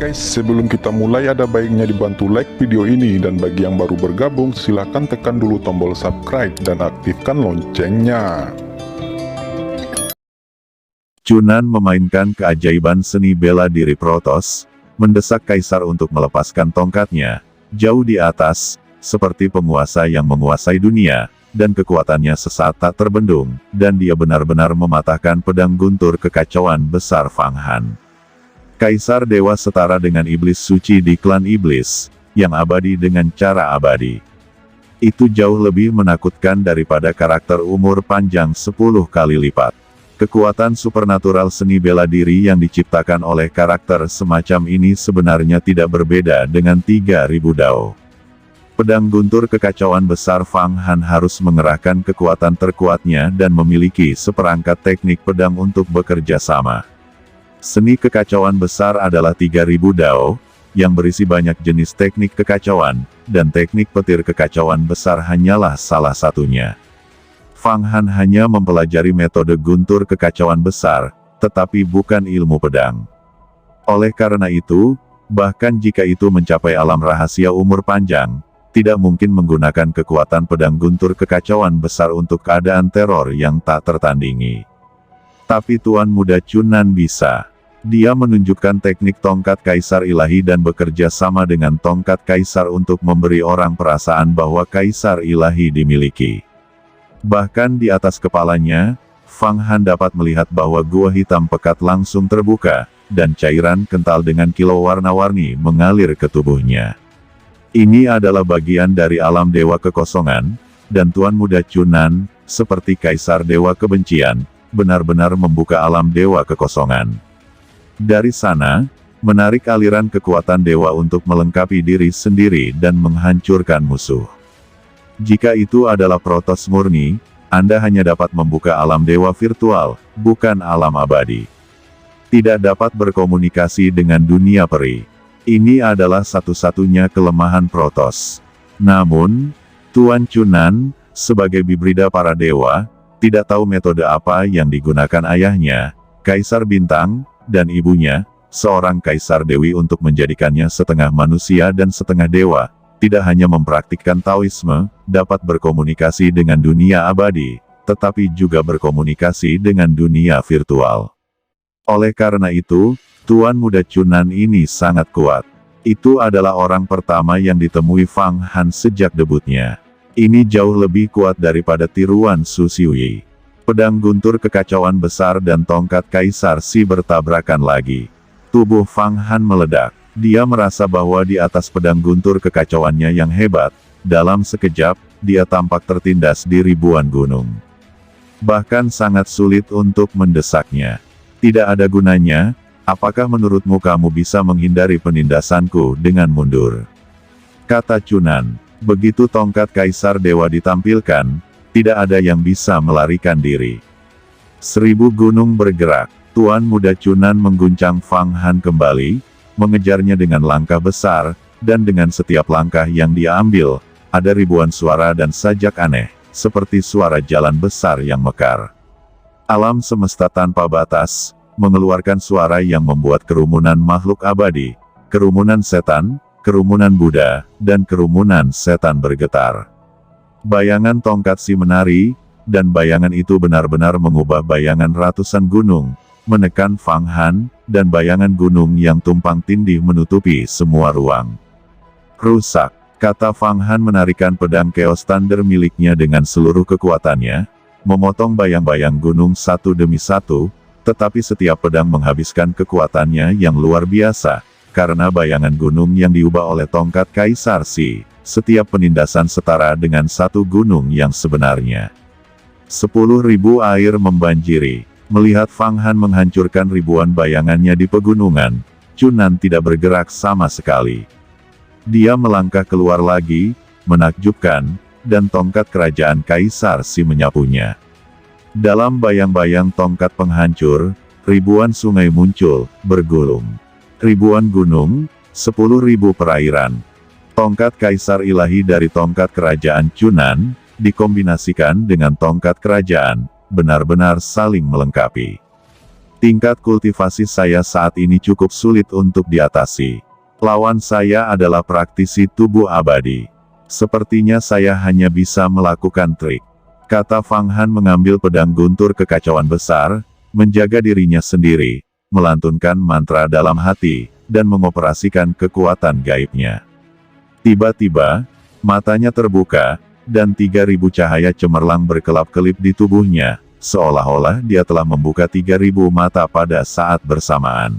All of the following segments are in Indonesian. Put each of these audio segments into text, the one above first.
guys, sebelum kita mulai ada baiknya dibantu like video ini, dan bagi yang baru bergabung silahkan tekan dulu tombol subscribe dan aktifkan loncengnya. Chunan memainkan keajaiban seni bela diri Protoss, mendesak Kaisar untuk melepaskan tongkatnya, jauh di atas, seperti penguasa yang menguasai dunia, dan kekuatannya sesaat tak terbendung, dan dia benar-benar mematahkan pedang guntur kekacauan besar Fang Han. Kaisar dewa setara dengan iblis suci di klan iblis, yang abadi dengan cara abadi. Itu jauh lebih menakutkan daripada karakter umur panjang 10 kali lipat. Kekuatan supernatural seni bela diri yang diciptakan oleh karakter semacam ini sebenarnya tidak berbeda dengan 3000 Dao. Pedang guntur kekacauan besar Fang Han harus mengerahkan kekuatan terkuatnya dan memiliki seperangkat teknik pedang untuk bekerja sama. Seni kekacauan besar adalah 3000 Dao, yang berisi banyak jenis teknik kekacauan, dan teknik petir kekacauan besar hanyalah salah satunya. Fang Han hanya mempelajari metode guntur kekacauan besar, tetapi bukan ilmu pedang. Oleh karena itu, bahkan jika itu mencapai alam rahasia umur panjang, tidak mungkin menggunakan kekuatan pedang guntur kekacauan besar untuk keadaan teror yang tak tertandingi. Tapi Tuan Muda Chunan bisa. Dia menunjukkan teknik tongkat Kaisar Ilahi dan bekerja sama dengan tongkat Kaisar untuk memberi orang perasaan bahwa Kaisar Ilahi dimiliki. Bahkan di atas kepalanya, Fang Han dapat melihat bahwa gua hitam pekat langsung terbuka, dan cairan kental dengan kilau warna-warni mengalir ke tubuhnya. Ini adalah bagian dari alam dewa kekosongan, dan Tuan Muda Chunan, seperti Kaisar Dewa Kebencian, benar-benar membuka alam dewa kekosongan. Dari sana, menarik aliran kekuatan dewa untuk melengkapi diri sendiri dan menghancurkan musuh. Jika itu adalah Protoss murni, Anda hanya dapat membuka alam dewa virtual, bukan alam abadi. Tidak dapat berkomunikasi dengan dunia peri. Ini adalah satu-satunya kelemahan Protoss. Namun, Tuan Chunan, sebagai bibrida para dewa, tidak tahu metode apa yang digunakan ayahnya, Kaisar Bintang, dan ibunya, seorang Kaisar Dewi untuk menjadikannya setengah manusia dan setengah dewa, tidak hanya mempraktikkan Taoisme, dapat berkomunikasi dengan dunia abadi, tetapi juga berkomunikasi dengan dunia virtual. Oleh karena itu, Tuan Muda Chunan ini sangat kuat. Itu adalah orang pertama yang ditemui Fang Han sejak debutnya. Ini jauh lebih kuat daripada tiruan Su Xiuyi. Pedang guntur kekacauan besar dan tongkat Kaisar Si bertabrakan lagi. Tubuh Fang Han meledak. Dia merasa bahwa di atas pedang guntur kekacauannya yang hebat, dalam sekejap, dia tampak tertindas di ribuan gunung. Bahkan sangat sulit untuk mendesaknya. Tidak ada gunanya. Apakah menurutmu kamu bisa menghindari penindasanku dengan mundur? Kata Chunan. Begitu tongkat Kaisar Dewa ditampilkan, tidak ada yang bisa melarikan diri. 1000 gunung bergerak. Tuan Muda Chunan mengguncang Fang Han kembali, mengejarnya dengan langkah besar, dan dengan setiap langkah yang dia ambil, ada ribuan suara dan sajak aneh, seperti suara jalan besar yang mekar. Alam semesta tanpa batas, mengeluarkan suara yang membuat kerumunan makhluk abadi, kerumunan setan, kerumunan Buddha, dan kerumunan setan bergetar. Bayangan tongkat Si menari, dan bayangan itu benar-benar mengubah bayangan ratusan gunung, menekan Fang Han, dan bayangan gunung yang tumpang tindih menutupi semua ruang. Rusak, kata Fang Han menarikan pedang Chaos Thunder miliknya dengan seluruh kekuatannya, memotong bayang-bayang gunung satu demi satu, tetapi setiap pedang menghabiskan kekuatannya yang luar biasa, karena bayangan gunung yang diubah oleh tongkat Kaisar Si, setiap penindasan setara dengan satu gunung yang sebenarnya. 10.000 air membanjiri. Melihat Fang Han menghancurkan ribuan bayangannya di pegunungan, Chunan tidak bergerak sama sekali. Dia melangkah keluar lagi, menakjubkan, dan tongkat kerajaan Kaisar Si menyapunya. Dalam bayang-bayang tongkat penghancur, ribuan sungai muncul, bergulung. Ribuan gunung, 10.000 perairan. Tongkat Kaisar Ilahi dari tongkat kerajaan Chunan, dikombinasikan dengan tongkat kerajaan, benar-benar saling melengkapi. Tingkat kultivasi saya saat ini cukup sulit untuk diatasi. Lawan saya adalah praktisi tubuh abadi. Sepertinya saya hanya bisa melakukan trik. Kata Fang Han mengambil pedang guntur kekacauan besar, menjaga dirinya sendiri, melantunkan mantra dalam hati, dan mengoperasikan kekuatan gaibnya. Tiba-tiba, matanya terbuka, dan 3.000 cahaya cemerlang berkelap-kelip di tubuhnya, seolah-olah dia telah membuka 3.000 mata pada saat bersamaan.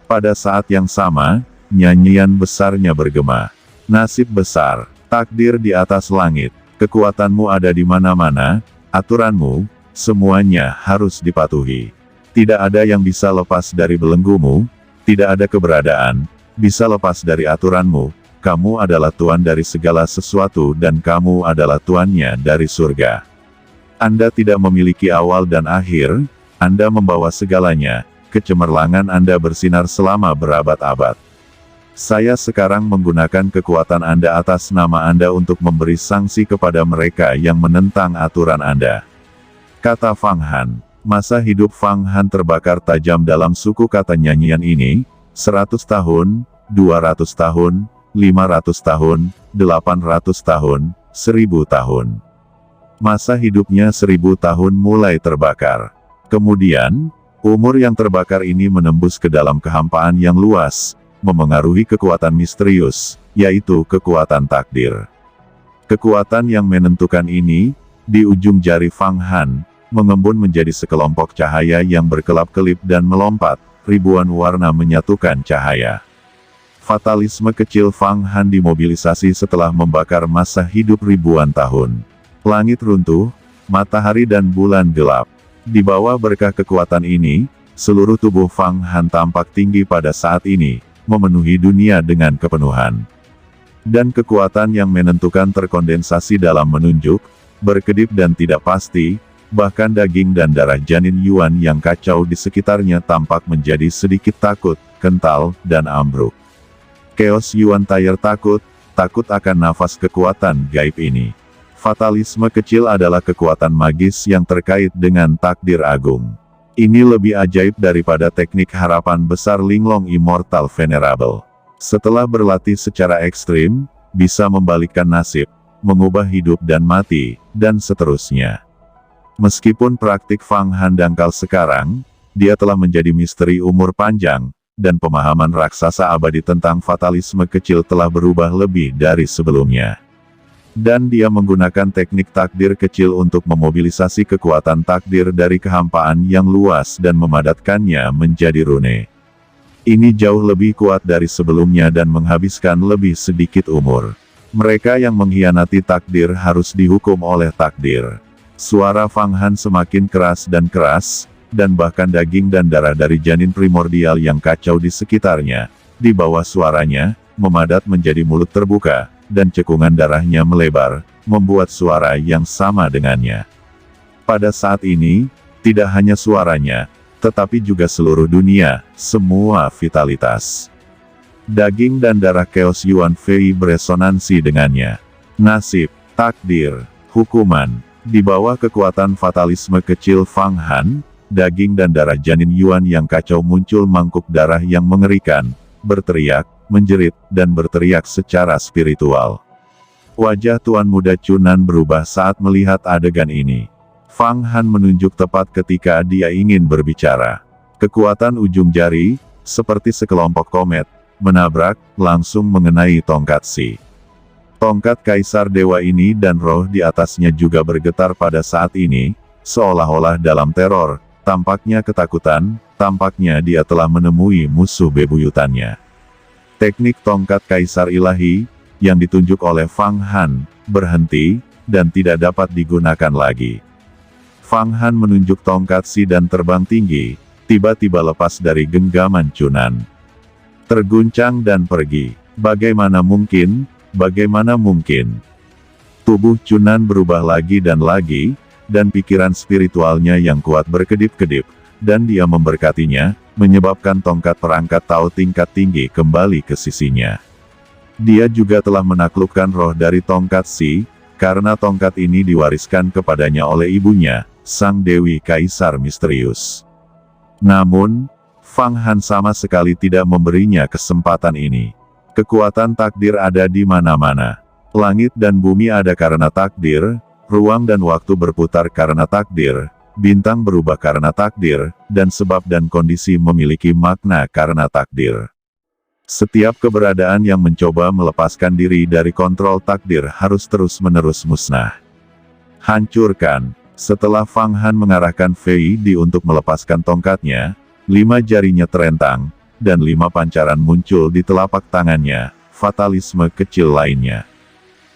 Pada saat yang sama, nyanyian besarnya bergema. Nasib besar, takdir di atas langit, kekuatanmu ada di mana-mana, aturanmu, semuanya harus dipatuhi. Tidak ada yang bisa lepas dari belenggumu, tidak ada keberadaan, bisa lepas dari aturanmu, kamu adalah tuan dari segala sesuatu dan kamu adalah tuannya dari surga. Anda tidak memiliki awal dan akhir, Anda membawa segalanya, kecemerlangan Anda bersinar selama berabad-abad. Saya sekarang menggunakan kekuatan Anda atas nama Anda untuk memberi sanksi kepada mereka yang menentang aturan Anda. Kata Fang Han. Masa hidup Fang Han terbakar tajam dalam suku kata nyanyian ini, 100 tahun, 200 tahun, 500 tahun, 800 tahun, 1000 tahun. Masa hidupnya 1000 tahun mulai terbakar. Kemudian, umur yang terbakar ini menembus ke dalam kehampaan yang luas, memengaruhi kekuatan misterius, yaitu kekuatan takdir. Kekuatan yang menentukan ini, di ujung jari Fang Han, mengembun menjadi sekelompok cahaya yang berkelap-kelip dan melompat, ribuan warna menyatukan cahaya. Fatalisme kecil Fang Han dimobilisasi setelah membakar masa hidup ribuan tahun. Langit runtuh, matahari dan bulan gelap. Di bawah berkah kekuatan ini, seluruh tubuh Fang Han tampak tinggi pada saat ini, memenuhi dunia dengan kepenuhan. Dan kekuatan yang menentukan terkondensasi dalam menunjuk, berkedip dan tidak pasti, bahkan daging dan darah janin Yuan yang kacau di sekitarnya tampak menjadi sedikit takut, kental, dan ambruk. Chaos Yuan Tire takut akan nafas kekuatan gaib ini. Fatalisme kecil adalah kekuatan magis yang terkait dengan takdir agung. Ini lebih ajaib daripada teknik harapan besar Linglong Immortal Venerable. Setelah berlatih secara ekstrim, bisa membalikkan nasib, mengubah hidup dan mati, dan seterusnya. Meskipun praktik Fang Han dangkal sekarang, dia telah menjadi misteri umur panjang, dan pemahaman raksasa abadi tentang fatalisme kecil telah berubah lebih dari sebelumnya. Dan dia menggunakan teknik takdir kecil untuk memobilisasi kekuatan takdir dari kehampaan yang luas dan memadatkannya menjadi rune. Ini jauh lebih kuat dari sebelumnya dan menghabiskan lebih sedikit umur. Mereka yang mengkhianati takdir harus dihukum oleh takdir. Suara Fang Han semakin keras, dan bahkan daging dan darah dari janin primordial yang kacau di sekitarnya, di bawah suaranya, memadat menjadi mulut terbuka, dan cekungan darahnya melebar, membuat suara yang sama dengannya. Pada saat ini, tidak hanya suaranya, tetapi juga seluruh dunia, semua vitalitas. Daging dan darah Chaos Yuan Fei beresonansi dengannya. Nasib, takdir, hukuman, di bawah kekuatan fatalisme kecil Fang Han, daging dan darah janin Yuan yang kacau muncul mangkuk darah yang mengerikan, berteriak, menjerit, dan berteriak secara spiritual. Wajah Tuan Muda Chunan berubah saat melihat adegan ini. Fang Han menunjuk tepat ketika dia ingin berbicara. Kekuatan ujung jari, seperti sekelompok komet, menabrak, langsung mengenai tongkat Si. Tongkat Kaisar Dewa ini dan roh di atasnya juga bergetar pada saat ini, seolah-olah dalam teror, tampaknya ketakutan, tampaknya dia telah menemui musuh bebuyutannya. Teknik tongkat Kaisar Ilahi, yang ditunjuk oleh Fang Han, berhenti, dan tidak dapat digunakan lagi. Fang Han menunjuk tongkat Si dan terbang tinggi, tiba-tiba lepas dari genggaman Chunan. Terguncang dan pergi. Bagaimana mungkin? Bagaimana mungkin? Tubuh Chunan berubah lagi, dan pikiran spiritualnya yang kuat berkedip-kedip, dan dia memberkatinya, menyebabkan tongkat perangkat Tao tingkat tinggi kembali ke sisinya. Dia juga telah menaklukkan roh dari tongkat Si, karena tongkat ini diwariskan kepadanya oleh ibunya, Sang Dewi Kaisar Misterius. Namun, Fang Han sama sekali tidak memberinya kesempatan ini. Kekuatan takdir ada di mana-mana. Langit dan bumi ada karena takdir, ruang dan waktu berputar karena takdir, bintang berubah karena takdir, dan sebab dan kondisi memiliki makna karena takdir. Setiap keberadaan yang mencoba melepaskan diri dari kontrol takdir harus terus-menerus musnah. Hancurkan. Setelah Fang Han mengarahkan Fei Di untuk melepaskan tongkatnya, 5 jarinya terentang, dan 5 pancaran muncul di telapak tangannya, fatalisme kecil lainnya.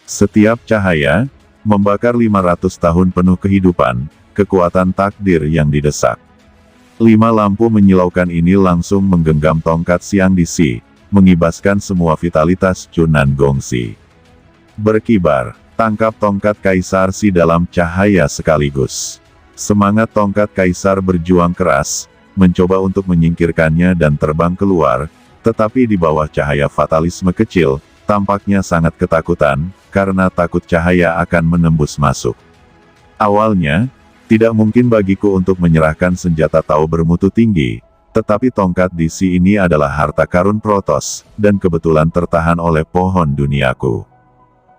Setiap cahaya, membakar 500 tahun penuh kehidupan, kekuatan takdir yang didesak. 5 lampu menyilaukan ini langsung menggenggam tongkat Xiang Dixi, mengibaskan semua vitalitas Chunan Gongxi. Berkibar, tangkap tongkat Kaisar Si dalam cahaya sekaligus. Semangat tongkat Kaisar berjuang keras, mencoba untuk menyingkirkannya dan terbang keluar, tetapi di bawah cahaya fatalisme kecil, tampaknya sangat ketakutan, karena takut cahaya akan menembus masuk. Awalnya, tidak mungkin bagiku untuk menyerahkan senjata Tao bermutu tinggi, tetapi tongkat Dixi ini adalah harta karun Protoss, dan kebetulan tertahan oleh pohon duniaku.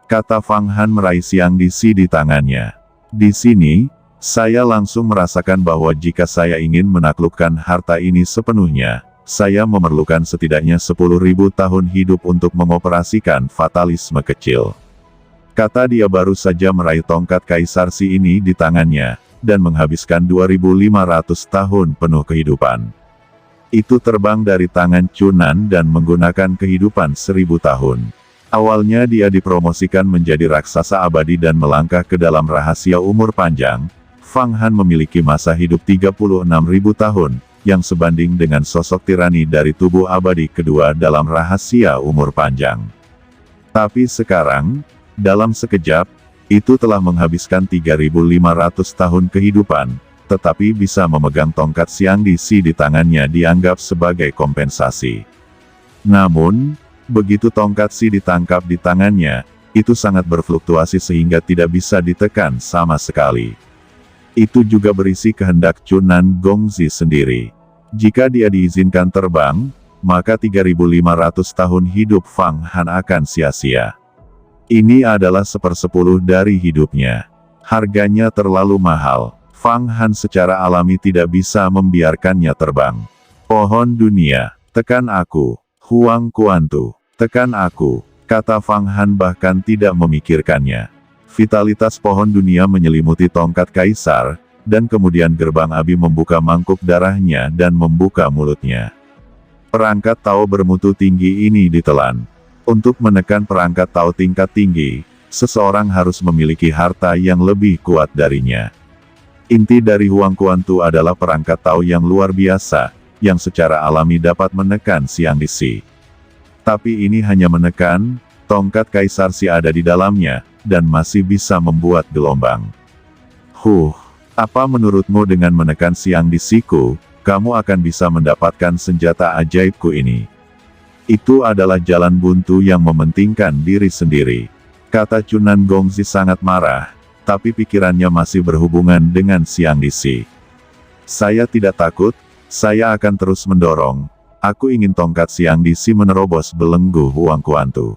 Kata Fang Han meraih Xiang Dixi di tangannya. Di sini, saya langsung merasakan bahwa jika saya ingin menaklukkan harta ini sepenuhnya, saya memerlukan setidaknya 10.000 tahun hidup untuk mengoperasikan fatalisme kecil. Kata dia baru saja meraih tongkat Kaisar Si ini di tangannya, dan menghabiskan 2.500 tahun penuh kehidupan. Itu terbang dari tangan Chunan dan menggunakan kehidupan 1000 tahun. Awalnya dia dipromosikan menjadi raksasa abadi dan melangkah ke dalam rahasia umur panjang. Fang Han memiliki masa hidup 36.000 tahun, yang sebanding dengan sosok tirani dari tubuh abadi kedua dalam rahasia umur panjang. Tapi sekarang, dalam sekejap, itu telah menghabiskan 3.500 tahun kehidupan, tetapi bisa memegang tongkat Xiang Dixi di tangannya dianggap sebagai kompensasi. Namun, begitu tongkat Si ditangkap di tangannya, itu sangat berfluktuasi sehingga tidak bisa ditekan sama sekali. Itu juga berisi kehendak Chunan Gongxi sendiri. Jika dia diizinkan terbang, maka 3.500 tahun hidup Fang Han akan sia-sia. Ini adalah 1/10 dari hidupnya. Harganya terlalu mahal. Fang Han secara alami tidak bisa membiarkannya terbang. Pohon dunia, tekan aku. Huang Kuantu, tekan aku. Kata Fang Han bahkan tidak memikirkannya. Vitalitas pohon dunia menyelimuti tongkat Kaisar, dan kemudian gerbang api membuka mangkuk darahnya dan membuka mulutnya. Perangkat Tao bermutu tinggi ini ditelan. Untuk menekan perangkat Tao tingkat tinggi, seseorang harus memiliki harta yang lebih kuat darinya. Inti dari Huang Kuantu adalah perangkat Tao yang luar biasa, yang secara alami dapat menekan Xiang Dixi. Tapi ini hanya menekan, tongkat Kaisar Si ada di dalamnya, dan masih bisa membuat gelombang. Apa menurutmu dengan menekan Xiang Dixi-ku, kamu akan bisa mendapatkan senjata ajaibku ini? Itu adalah jalan buntu yang mementingkan diri sendiri. Kata Chunan Gongxi sangat marah, tapi pikirannya masih berhubungan dengan Xiang Dixi. Saya tidak takut, saya akan terus mendorong. Aku ingin tongkat Xiang Dixi menerobos belenggu Huang Kuantu.